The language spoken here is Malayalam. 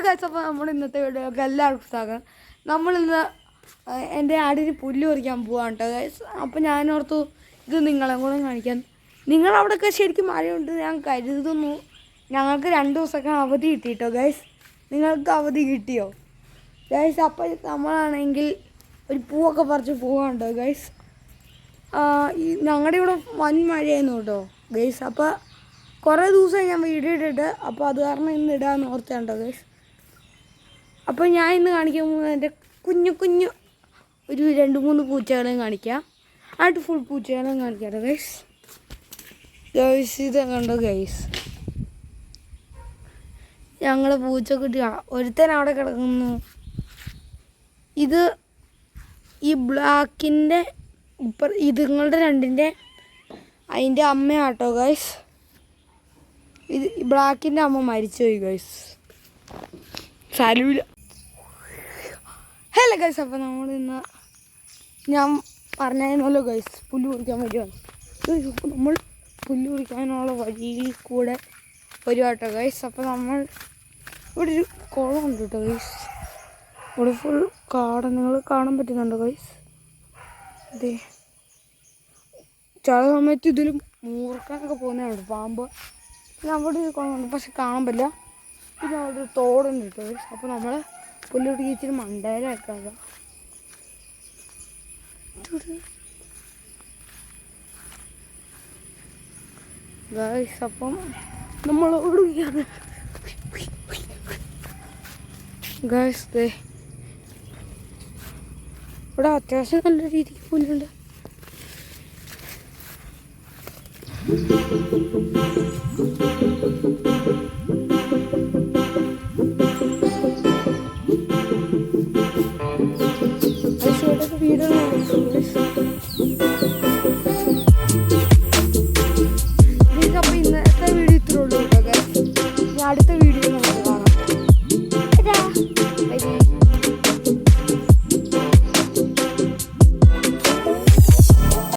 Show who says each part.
Speaker 1: ഗൈസ്, അപ്പോൾ നമ്മുടെ ഇന്നത്തെ വീഡിയോക്ക് എല്ലാവർക്കും സ്വാഗതം. നമ്മളിന്ന് എൻ്റെ ആടിന് പുല്ല് പറിക്കാൻ പോവാണ് കേട്ടോ ഗൈസ്. അപ്പോൾ ഞാനോർത്തു ഇത് നിങ്ങളെ കൂടെ കാണിക്കാൻ. നിങ്ങളവിടെയൊക്കെ ശരിക്കും മഴയുണ്ട് ഞാൻ കരുതുന്നു. ഞങ്ങൾക്ക് 2 ദിവസമൊക്കെ അവധി കിട്ടി കേട്ടോ ഗൈസ്. നിങ്ങൾക്ക് അവധി കിട്ടിയോ ഗൈസ്? അപ്പോൾ നമ്മളാണെങ്കിൽ ഒരു പൂവൊക്കെ പറിച്ച് പോകാനുണ്ടോ ഗൈസ്. ഞങ്ങളുടെ ഇവിടെ വൻ മഴയായിരുന്നു കേട്ടോ ഗൈസ്. അപ്പോൾ കുറേ ദിവസമായി ഞാൻ വീഡിയോ ഇട്ടിട്ട്, അപ്പോൾ അത് കാരണം ഇന്ന് ഇടാമെന്ന് ഓർത്തുണ്ടോ ഗൈസ്. അപ്പോൾ ഞാൻ ഇന്ന് കാണിക്കാൻ പോകുന്നത് എൻ്റെ കുഞ്ഞു ഒരു 2-3 പൂച്ചകളെയും കാണിക്കാം. ആയിട്ട് ഫുൾ പൂച്ചകളെയും കാണിക്കാം ഗൈസ്. ഗൈസ് ഇത് കണ്ടോ ഗൈസ്, ഞങ്ങളെ പൂച്ചക്കുട്ടി ഒരുത്തൻ അവിടെ കിടക്കുന്നു. ഇത് ഈ ബ്ലാക്കിൻ്റെ ഇതുങ്ങളുടെ രണ്ടിൻ്റെ അതിൻ്റെ അമ്മയാട്ടോ ഗൈസ്. ഇത് ബ്ലാക്കിൻ്റെ അമ്മ മരിച്ചുപോയി ഗൈസ്. സാരമില്ല. ഹലോ ഗൈസ്, അപ്പോൾ നമ്മളിന്ന് ഞാൻ പറഞ്ഞല്ലോ ഗൈസ് പുല്ല് കുടിക്കാൻ വരുവാണ്. അപ്പോൾ നമ്മൾ പുല്ല് കുടിക്കാനുള്ള വഴിയിൽ കൂടെ വരുവാട്ടോ ഗൈസ്. അപ്പോൾ നമ്മൾ ഇവിടെ ഒരു കുളമുണ്ട് കേട്ടോ ഗൈസ്. ഇവിടെ ഫുൾ കാട് നിങ്ങൾ കാണാൻ പറ്റുന്നുണ്ടോ ഗൈസ്? അതെ, ചില സമയത്ത് ഇതിൽ മൂർക്കാനൊക്കെ പോകുന്നതാണ് പാമ്പ്. പിന്നെ അവിടെ ഒരു കുളമുണ്ട്, പക്ഷെ കാണാൻ പറ്റില്ല. പിന്നെ അവിടെ ഒരു തോടുണ്ട് കേട്ടോ ഗൈസ്. അപ്പോൾ നമ്മൾ പുല്ല് കുടിക്കാൻ ഇച്ചിരി മണ്ടയിലാക്കാം ഗൈസ്. അപ്പം നമ്മൾ ഓടുകയാണ് ഗൈസ്. ഇവിടെ അത്യാവശ്യം നല്ല രീതിക്ക് പുല്ലുണ്ട്. വീഡിയോ